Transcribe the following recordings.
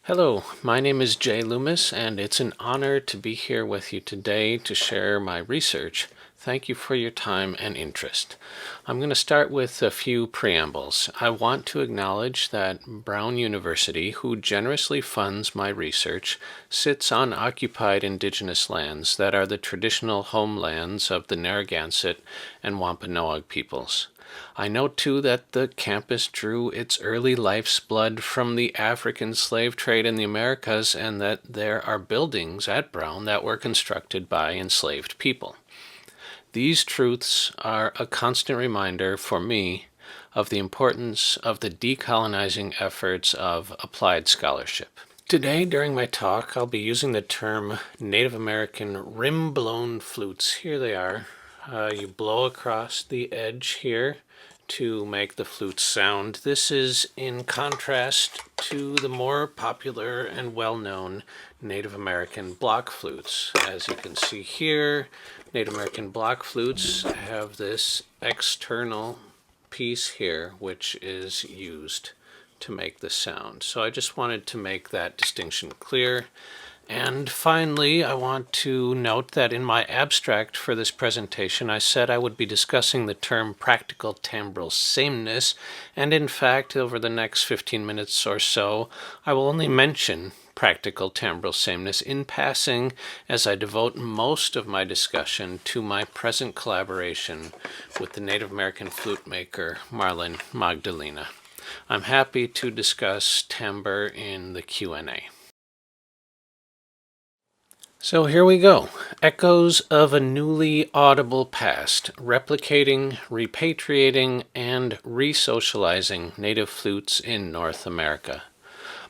Hello, my name is Jay Loomis, and it's an honor to be here with you today to share my research. Thank you for your time and interest. I'm going to start with a few preambles. I want to acknowledge that Brown University, who generously funds my research, sits on occupied Indigenous lands that are the traditional homelands of the Narragansett and Wampanoag peoples. I know, too, that the campus drew its early life's blood from the African slave trade in the Americas and that there are buildings at Brown that were constructed by enslaved people. These truths are a constant reminder for me of the importance of the decolonizing efforts of applied scholarship. Today, during my talk, I'll be using the term Native American rim-blown flutes. Here they are. You blow across the edge here to make the flute sound. This is in contrast to the more popular and well-known Native American block flutes. As you can see here, Native American block flutes have this external piece here which is used to make the sound. So I just wanted to make that distinction clear. And finally, I want to note that in my abstract for this presentation, I said I would be discussing the term practical timbral sameness, and in fact, over the next 15 minutes or so, I will only mention practical timbral sameness in passing as I devote most of my discussion to my present collaboration with the Native American flute maker, Marlon Magdalena. I'm happy to discuss timbre in the Q&A. So here we go. Echoes of a newly audible past, replicating, repatriating, and resocializing native flutes in North America.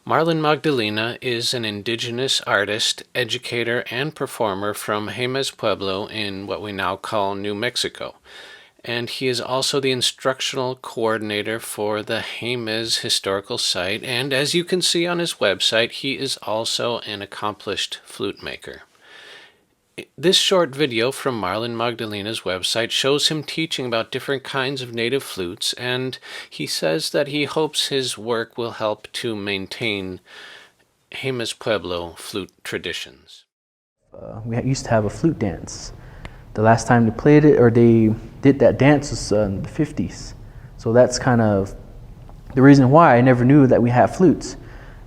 Marlon Magdalena is an indigenous artist, educator, and performer from Jemez Pueblo in what we now call New Mexico. And he is also the instructional coordinator for the Jemez Historical Site, and as you can see on his website, he is also an accomplished flute maker. This short video from Marlon Magdalena's website shows him teaching about different kinds of native flutes, and he says that he hopes his work will help to maintain Jemez Pueblo flute traditions. We used to have a flute dance. The last time they played it, or they did that dance, was in the 50s. So that's kind of the reason why I never knew that we had flutes.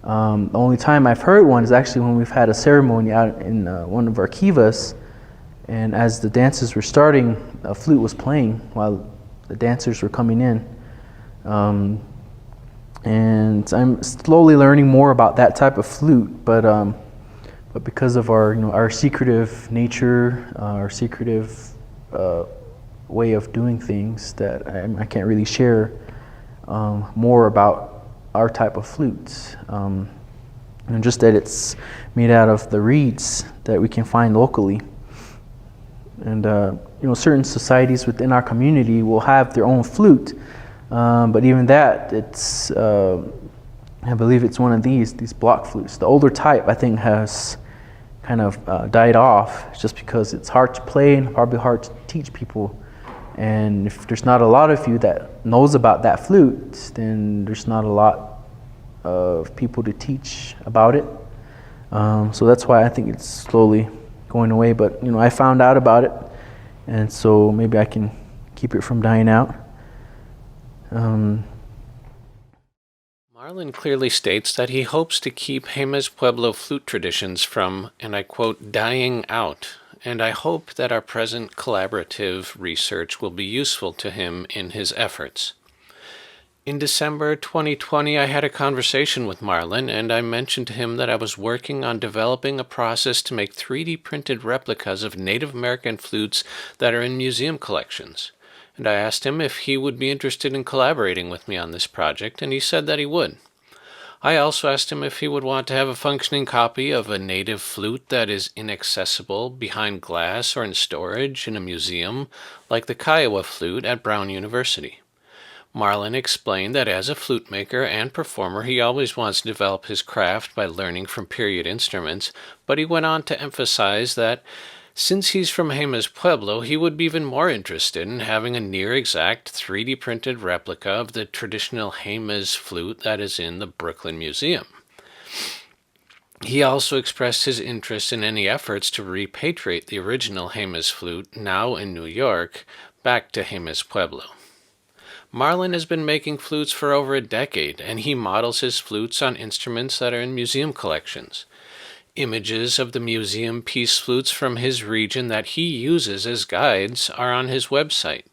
The only time I've heard one is actually when we've had a ceremony out in one of our kivas, and as the dances were starting, a flute was playing while the dancers were coming in. And I'm slowly learning more about that type of flute, but because of our secretive nature, our secretive way of doing things, that I can't really share more about our type of flutes. And just that it's made out of the reeds that we can find locally. And certain societies within our community will have their own flute, but even that, it's I believe it's one of these block flutes. The older type, I think, has kind of died off just because it's hard to play and probably hard to teach people. And if there's not a lot of you that knows about that flute, then there's not a lot of people to teach about it. So that's why I think it's slowly going away. But I found out about it, and so maybe I can keep it from dying out. Marlon clearly states that he hopes to keep Jemez Pueblo flute traditions from, and I quote, dying out, and I hope that our present collaborative research will be useful to him in his efforts. In December 2020, I had a conversation with Marlon, and I mentioned to him that I was working on developing a process to make 3D printed replicas of Native American flutes that are in museum collections. And I asked him if he would be interested in collaborating with me on this project, and he said that he would. I also asked him if he would want to have a functioning copy of a native flute that is inaccessible behind glass or in storage in a museum, like the Kiowa flute at Brown University. Marlon explained that as a flute maker and performer, he always wants to develop his craft by learning from period instruments, but he went on to emphasize that since he's from Jemez Pueblo, he would be even more interested in having a near-exact 3D printed replica of the traditional Jemez flute that is in the Brooklyn Museum. He also expressed his interest in any efforts to repatriate the original Jemez flute, now in New York, back to Jemez Pueblo. Marlin has been making flutes for over a decade, and he models his flutes on instruments that are in museum collections. Images of the museum piece flutes from his region that he uses as guides are on his website,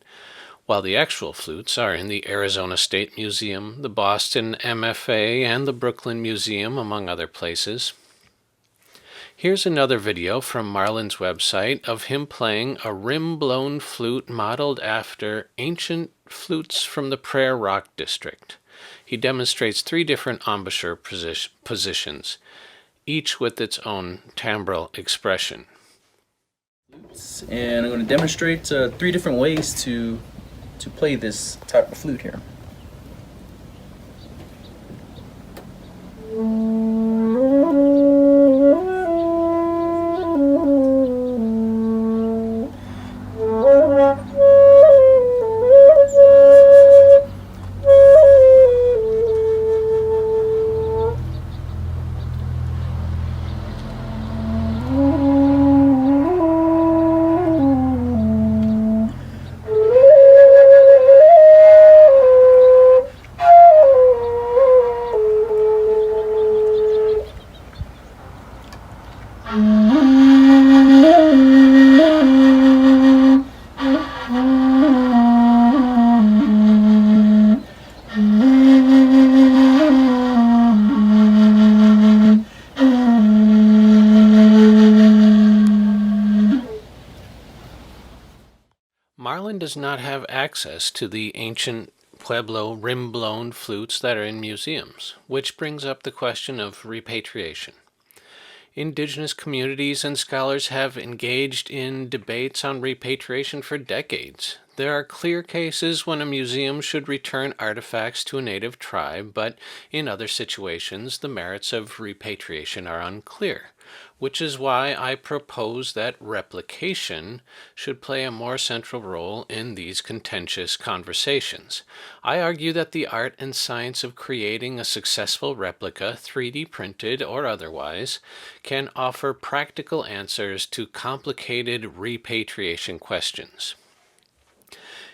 while the actual flutes are in the Arizona State Museum, the Boston MFA, and the Brooklyn Museum, among other places. Here's another video from Marlin's website of him playing a rim-blown flute modeled after ancient flutes from the Prayer Rock District. He demonstrates 3 different embouchure positions, each with its own timbral expression. And I'm going to demonstrate 3 different ways to play this type of flute here. Marlin does not have access to the ancient Pueblo rim-blown flutes that are in museums, which brings up the question of repatriation. Indigenous communities and scholars have engaged in debates on repatriation for decades. There are clear cases when a museum should return artifacts to a native tribe, but in other situations the merits of repatriation are unclear, which is why I propose that replication should play a more central role in these contentious conversations. I argue that the art and science of creating a successful replica, 3D printed or otherwise, can offer practical answers to complicated repatriation questions.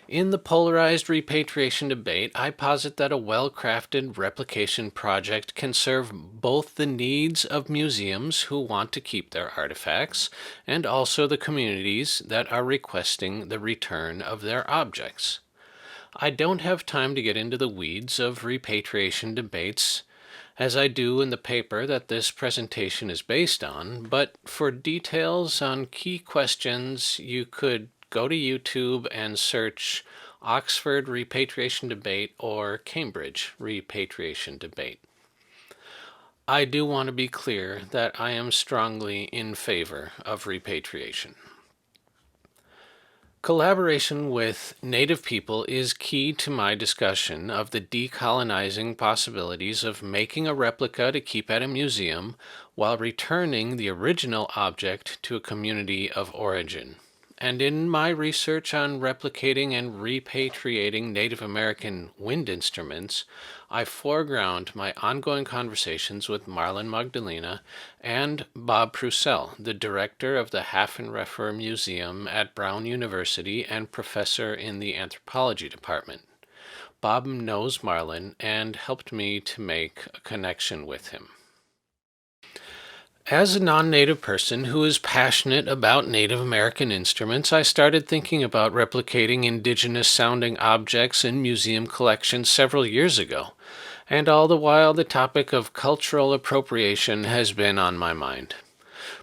In the polarized repatriation debate, I posit that a well-crafted replication project can serve both the needs of museums who want to keep their artifacts and also the communities that are requesting the return of their objects. I don't have time to get into the weeds of repatriation debates, as I do in the paper that this presentation is based on, but for details on key questions, you could go to YouTube and search Oxford Repatriation Debate or Cambridge Repatriation Debate. I do want to be clear that I am strongly in favor of repatriation. Collaboration with Native people is key to my discussion of the decolonizing possibilities of making a replica to keep at a museum while returning the original object to a community of origin. And in my research on replicating and repatriating Native American wind instruments, I foreground my ongoing conversations with Marlon Magdalena and Bob Preucel, the director of the Haffenreffer Museum at Brown University and professor in the anthropology department. Bob knows Marlon and helped me to make a connection with him. As a non-native person who is passionate about Native American instruments, I started thinking about replicating indigenous-sounding objects in museum collections several years ago, and all the while the topic of cultural appropriation has been on my mind.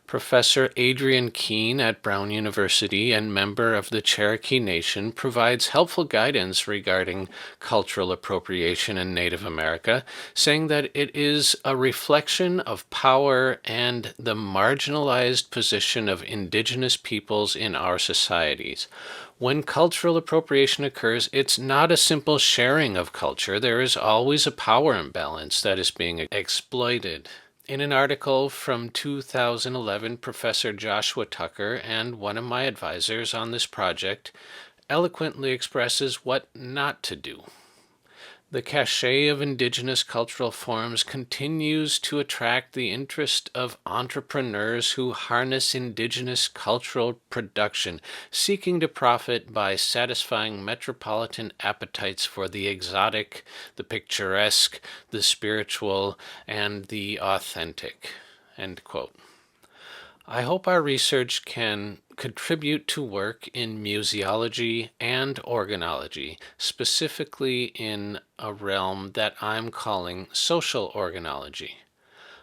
Professor Adrian Keene at Brown University and member of the Cherokee Nation provides helpful guidance regarding cultural appropriation in Native America, saying that it is a reflection of power and the marginalized position of indigenous peoples in our societies. When cultural appropriation occurs, it's not a simple sharing of culture. There is always a power imbalance that is being exploited. In an article from 2011, Professor Joshua Tucker and one of my advisors on this project eloquently expresses what not to do. The cachet of indigenous cultural forms continues to attract the interest of entrepreneurs who harness indigenous cultural production, seeking to profit by satisfying metropolitan appetites for the exotic, the picturesque, the spiritual, and the authentic. End quote. I hope our research can contribute to work in museology and organology, specifically in a realm that I'm calling social organology.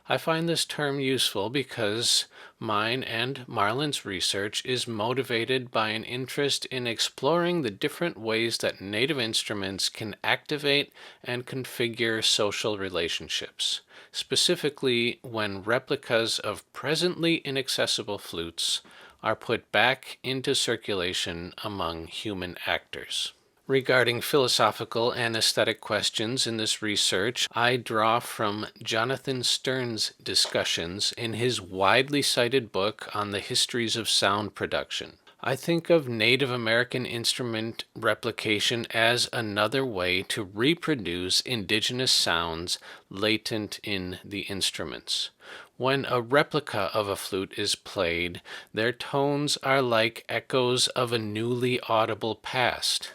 I find this term useful because mine and Marlin's research is motivated by an interest in exploring the different ways that native instruments can activate and configure social relationships, specifically when replicas of presently inaccessible flutes are put back into circulation among human actors. Regarding philosophical and aesthetic questions in this research, I draw from Jonathan Stern's discussions in his widely cited book on the histories of sound production. I think of Native American instrument replication as another way to reproduce indigenous sounds latent in the instruments. When a replica of a flute is played, their tones are like echoes of a newly audible past.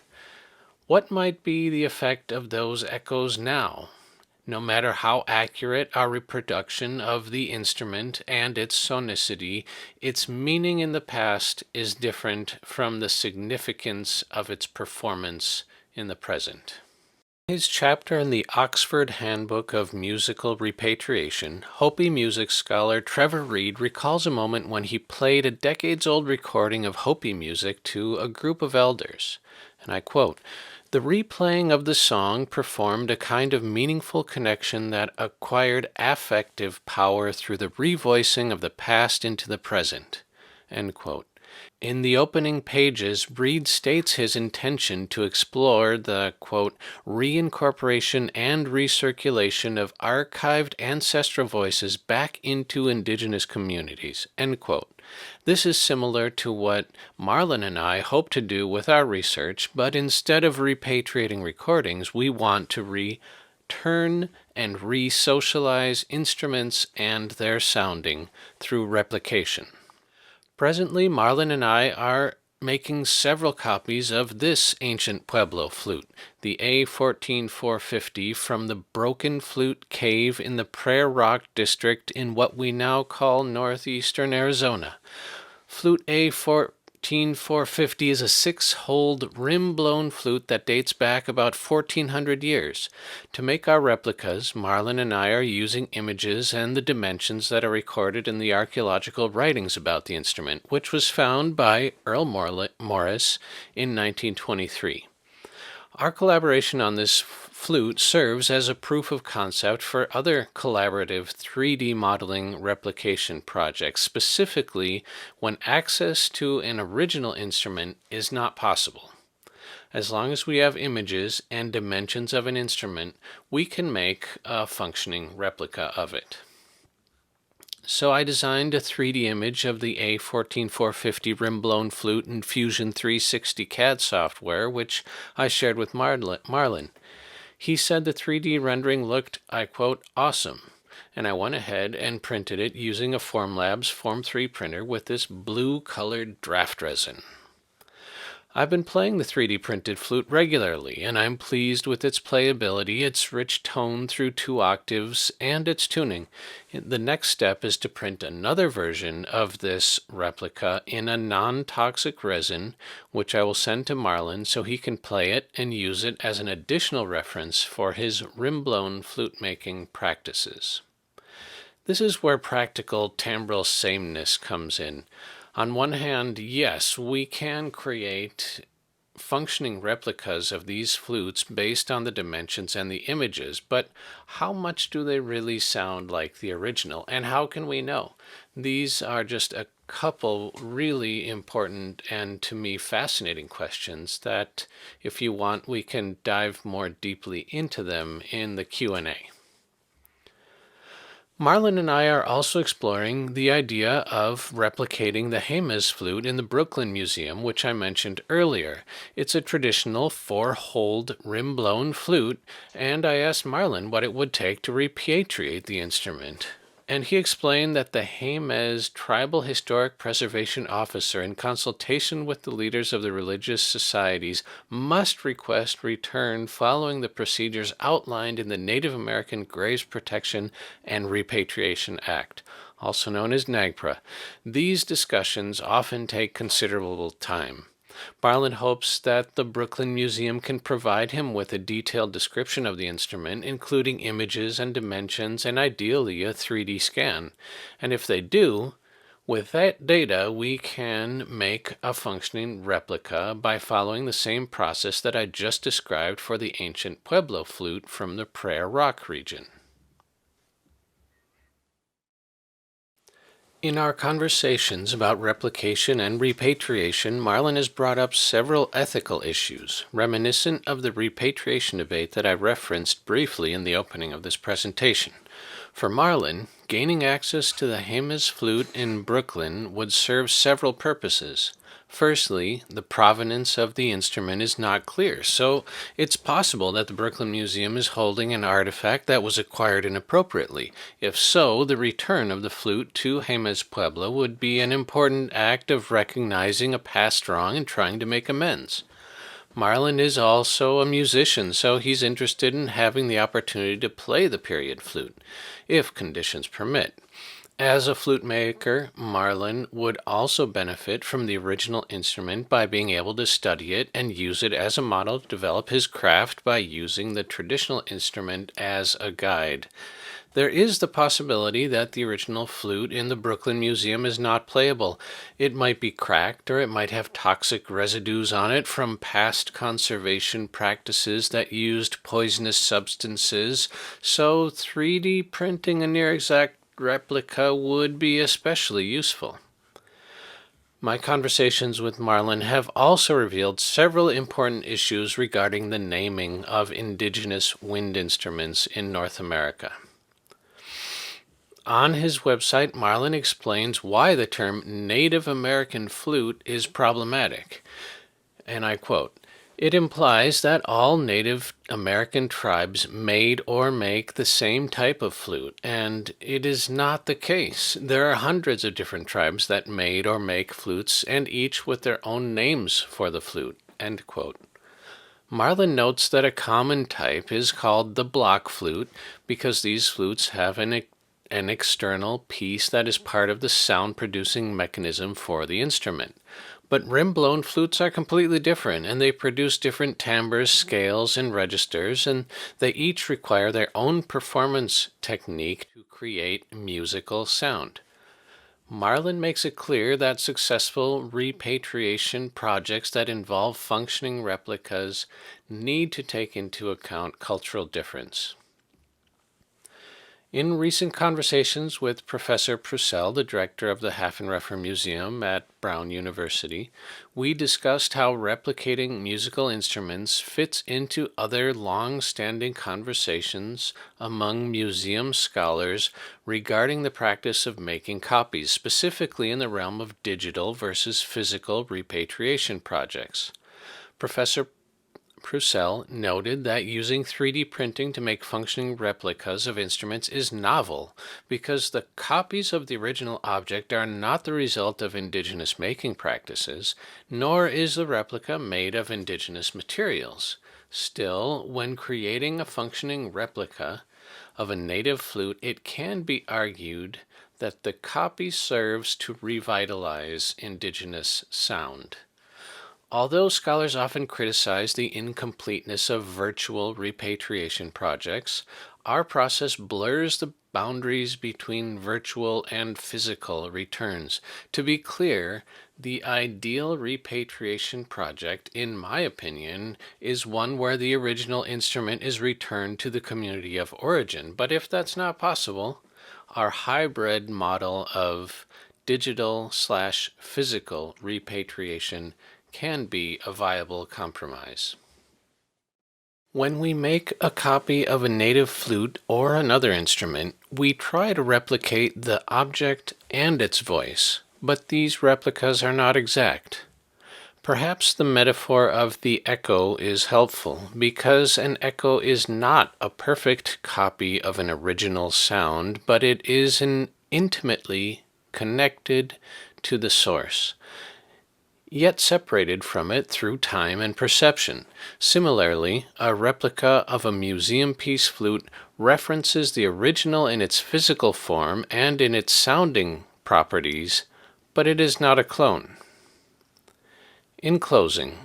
What might be the effect of those echoes now? No matter how accurate our reproduction of the instrument and its sonicity, its meaning in the past is different from the significance of its performance in the present. In his chapter in the Oxford Handbook of Musical Repatriation, Hopi music scholar Trevor Reed recalls a moment when he played a decades-old recording of Hopi music to a group of elders. And I quote, "The replaying of the song performed a kind of meaningful connection that acquired affective power through the revoicing of the past into the present." End quote. In the opening pages, Reed states his intention to explore the, quote, reincorporation and recirculation of archived ancestral voices back into indigenous communities, end quote. This is similar to what Marlin and I hope to do with our research, but instead of repatriating recordings, we want to return and re-socialize instruments and their sounding through replication. Presently, Marlin and I are making several copies of this ancient Pueblo flute, the A14450 from the Broken Flute Cave in the Prayer Rock district in what we now call northeastern Arizona. Flute A14450 is a 6-holed rim-blown flute that dates back about 1400 years. To make our replicas, Marlin and I are using images and the dimensions that are recorded in the archaeological writings about the instrument, which was found by Earl Morris in 1923. Our collaboration on this flute serves as a proof of concept for other collaborative 3D modeling replication projects, specifically when access to an original instrument is not possible. As long as we have images and dimensions of an instrument, we can make a functioning replica of it. So I designed a 3D image of the A14450 rim-blown flute in Fusion 360 CAD software, which I shared with Marlin. He said the 3D rendering looked, I quote, awesome, and I went ahead and printed it using a Formlabs Form 3 printer with this blue-colored draft resin. I've been playing the 3D printed flute regularly, and I'm pleased with its playability, its rich tone through 2 octaves, and its tuning. The next step is to print another version of this replica in a non-toxic resin, which I will send to Marlin so he can play it and use it as an additional reference for his rim-blown flute-making practices. This is where practical timbral sameness comes in. On one hand, yes, we can create functioning replicas of these flutes based on the dimensions and the images, but how much do they really sound like the original, and how can we know? These are just a couple really important and, to me, fascinating questions that, if you want, we can dive more deeply into them in the Q&A. Marlin and I are also exploring the idea of replicating the Jemez flute in the Brooklyn Museum, which I mentioned earlier. It's a traditional four-holed, rim-blown flute, and I asked Marlin what it would take to repatriate the instrument. And he explained that the Jemez Tribal Historic Preservation Officer, in consultation with the leaders of the religious societies, must request return following the procedures outlined in the Native American Graves Protection and Repatriation Act, also known as NAGPRA. These discussions often take considerable time. Marlin hopes that the Brooklyn Museum can provide him with a detailed description of the instrument, including images and dimensions and ideally a 3D scan. And if they do, with that data, we can make a functioning replica by following the same process that I just described for the ancient Pueblo flute from the Prayer Rock region. In our conversations about replication and repatriation, Marlin has brought up several ethical issues, reminiscent of the repatriation debate that I referenced briefly in the opening of this presentation. For Marlin, gaining access to the Jemez flute in Brooklyn would serve several purposes. Firstly, the provenance of the instrument is not clear, so it's possible that the Brooklyn Museum is holding an artifact that was acquired inappropriately. If so, the return of the flute to Jemez Pueblo would be an important act of recognizing a past wrong and trying to make amends. Marlin is also a musician, so he's interested in having the opportunity to play the period flute, if conditions permit. As a flute maker, Marlin would also benefit from the original instrument by being able to study it and use it as a model to develop his craft by using the traditional instrument as a guide. There is the possibility that the original flute in the Brooklyn Museum is not playable. It might be cracked, or it might have toxic residues on it from past conservation practices that used poisonous substances, so 3D printing a near-exact replica would be especially useful. My conversations with Marlin have also revealed several important issues regarding the naming of indigenous wind instruments in North America. On his website, Marlin explains why the term Native American flute is problematic. And I quote, "It implies that all Native American tribes made or make the same type of flute, and it is not the case. There are hundreds of different tribes that made or make flutes, and each with their own names for the flute." End quote. Marlin notes that a common type is called the block flute because these flutes have an external piece that is part of the sound-producing mechanism for the instrument. But rim-blown flutes are completely different, and they produce different timbres, scales, and registers, and they each require their own performance technique to create musical sound. Marlin makes it clear that successful repatriation projects that involve functioning replicas need to take into account cultural difference. In recent conversations with Professor Preucel, the director of the Haffenreffer Museum at Brown University, we discussed how replicating musical instruments fits into other long-standing conversations among museum scholars regarding the practice of making copies, specifically in the realm of digital versus physical repatriation projects. Professor Preucel noted that using 3D printing to make functioning replicas of instruments is novel because the copies of the original object are not the result of indigenous making practices, nor is the replica made of indigenous materials. Still, when creating a functioning replica of a native flute, it can be argued that the copy serves to revitalize indigenous sound. Although scholars often criticize the incompleteness of virtual repatriation projects, our process blurs the boundaries between virtual and physical returns. To be clear, the ideal repatriation project, in my opinion, is one where the original instrument is returned to the community of origin. But if that's not possible, our hybrid model of digital/physical repatriation can be a viable compromise. When we make a copy of a native flute or another instrument, we try to replicate the object and its voice, but these replicas are not exact. Perhaps the metaphor of the echo is helpful, because an echo is not a perfect copy of an original sound, but it is intimately connected to the source, yet separated from it through time and perception. Similarly, a replica of a museum piece flute references the original in its physical form and in its sounding properties, but it is not a clone. In closing,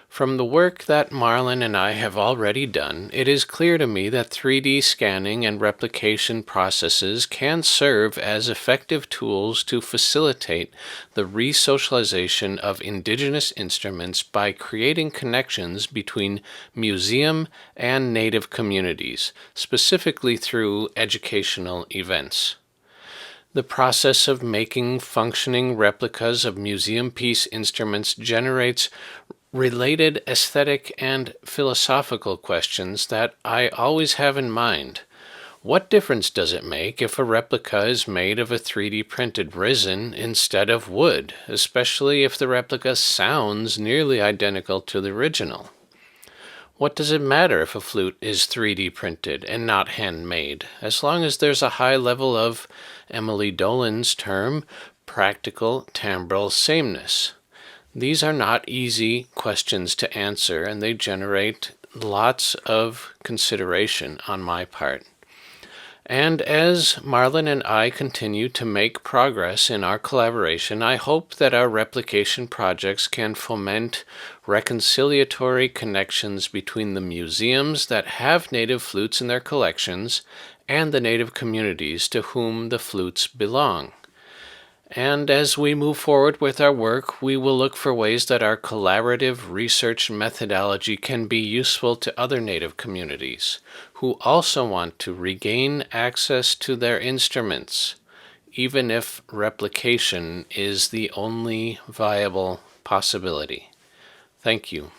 from the work that Marlin and I have already done, it is clear to me that 3D scanning and replication processes can serve as effective tools to facilitate the resocialization of Indigenous instruments by creating connections between museum and native communities, specifically through educational events. The process of making functioning replicas of museum piece instruments generates related aesthetic and philosophical questions that I always have in mind. What difference does it make if a replica is made of a 3D printed resin instead of wood, especially if the replica sounds nearly identical to the original? What does it matter if a flute is 3D printed and not handmade, as long as there's a high level of Emily Dolan's term, practical timbral sameness? These are not easy questions to answer, and they generate lots of consideration on my part. And as Marlin and I continue to make progress in our collaboration, I hope that our replication projects can foment reconciliatory connections between the museums that have native flutes in their collections and the native communities to whom the flutes belong. And as we move forward with our work, we will look for ways that our collaborative research methodology can be useful to other Native communities who also want to regain access to their instruments, even if replication is the only viable possibility. Thank you.